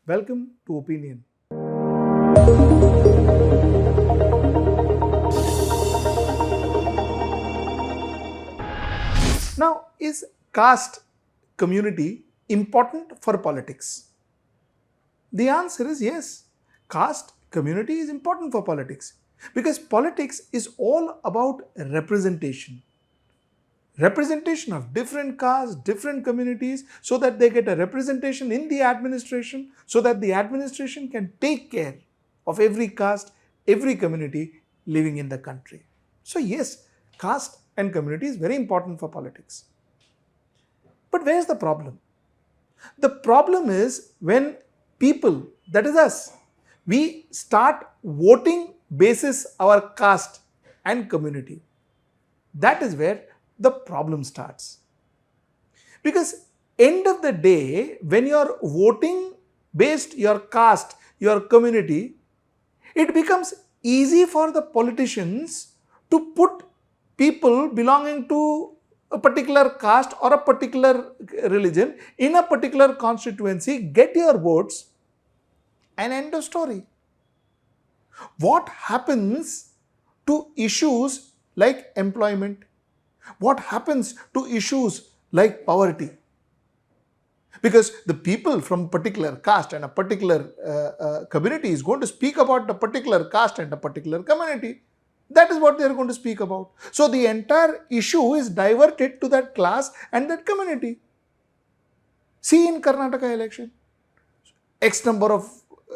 Welcome to Opinion. Now, is caste community important for politics? The answer is yes. Caste community is important for politics because politics is all about representation. Representation of different castes, different communities, so that they get a representation in the administration, so that the administration can take care of every caste, every community living in the country. So yes, caste and community is very important for politics. But where's the problem? The problem is when people, that is us, we start voting basis our caste and community. That is where the problem starts. Because end of the day, when you are voting based your caste, your community, it becomes easy for the politicians to put people belonging to a particular caste or a particular religion in a particular constituency, get your votes, and end of story. What happens to issues like employment? What happens to issues like poverty? Because the people from particular caste and a particular community is going to speak about the particular caste and a particular community. That is what they are going to speak about. So the entire issue is diverted to that class and that community. See in Karnataka election, X number of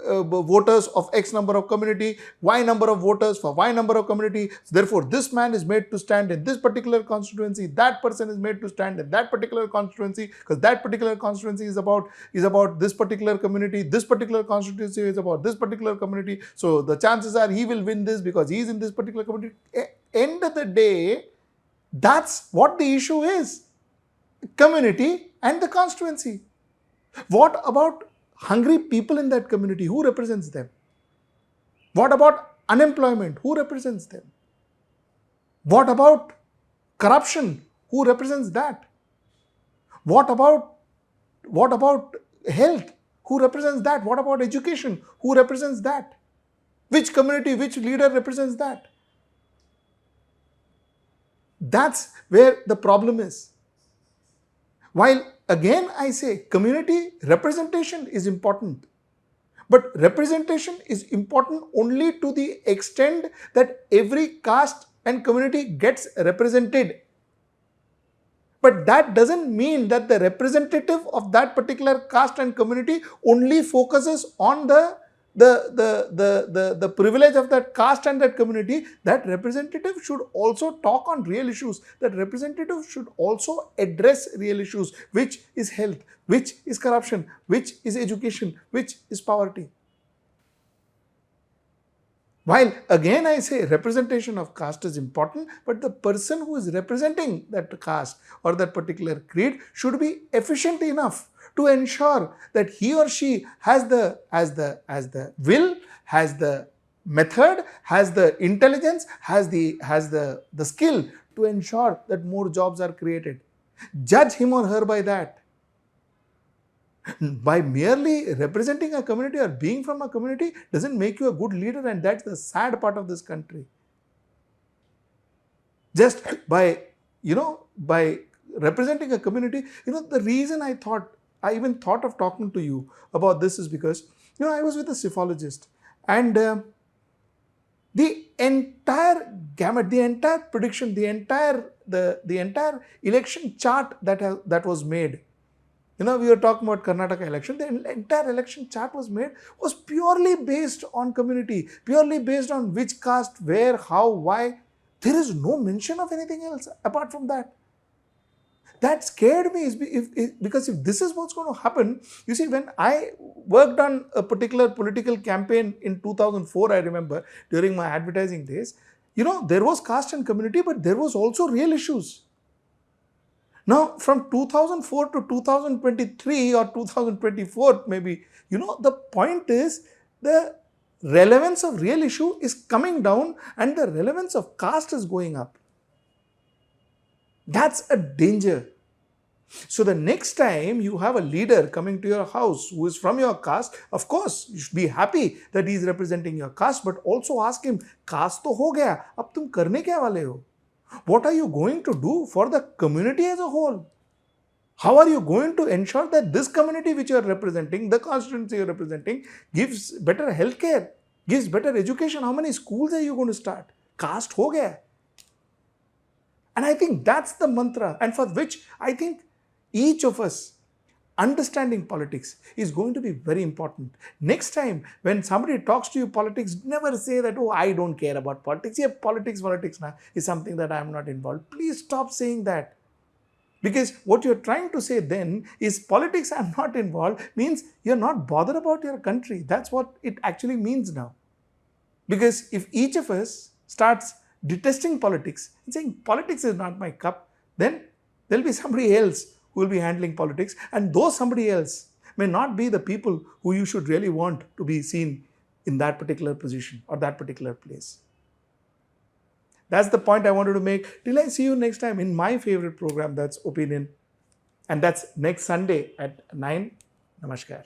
voters of X number of community, Y number of voters for Y number of community. Therefore, this man is made to stand in this particular constituency. That person is made to stand in that particular constituency because that particular constituency is about this particular community. This particular constituency is about this particular community. So the chances are he will win this because he is in this particular community. End of the day, that's what the issue is. Community and the constituency. What about hungry people in that community? Who represents them? What about unemployment? Who represents them? What about corruption? Who represents that? What about health? Who represents that? What about education? Who represents that? Which community, which leader represents that? That's where the problem is. While again I say community representation is important, but representation is important only to the extent that every caste and community gets represented. But that doesn't mean that the representative of that particular caste and community only focuses on the privilege of that caste and that community. That representative should also talk on real issues. That representative should also address real issues, which is health, which is corruption, which is education, which is poverty. While again I say representation of caste is important, but the person who is representing that caste or that particular creed should be efficient enough to ensure that he or she has the will, has the method, has the intelligence, has the skill to ensure that more jobs are created. Judge him or her by that. By merely representing a community or being from a community doesn't make you a good leader, and that's the sad part of this country. Just by representing a community, the reason I even thought of talking to you about this is because, I was with a psephologist and the entire gamut, the entire prediction, the entire election chart that was made. We were talking about Karnataka election. The entire election chart was purely based on community, purely based on which caste, where, how, why. There is no mention of anything else apart from that. That scared me because if this is what's going to happen, you see, when I worked on a particular political campaign in 2004, I remember during my advertising days, there was caste and community, but there was also real issues. Now, from 2004 to 2023 or 2024, maybe, the point is the relevance of real issue is coming down and the relevance of caste is going up. That's a danger. So the next time you have a leader coming to your house who is from your caste, of course, you should be happy that he is representing your caste, but also ask him, caste to ho gaya, ab tum karne kya wale ho? What are you going to do for the community as a whole? How are you going to ensure that this community which you are representing, the constituency you are representing, gives better healthcare, gives better education? How many schools are you going to start? Caste ho gaya. And I think that's the mantra, and for which I think each of us understanding politics is going to be very important. Next time when somebody talks to you politics, never say that, oh, I don't care about politics. Yeah, politics is something that I am not involved. Please stop saying that. Because what you're trying to say then is politics I'm not involved means you're not bothered about your country. That's what it actually means now. Because if each of us starts detesting politics and saying politics is not my cup, then there'll be somebody else who will be handling politics, and those somebody else may not be the people who you should really want to be seen in that particular position or that particular place. That's the point I wanted to make. Till I see you next time in my favorite program, that's Opinion. And that's next Sunday at 9. Namaskar.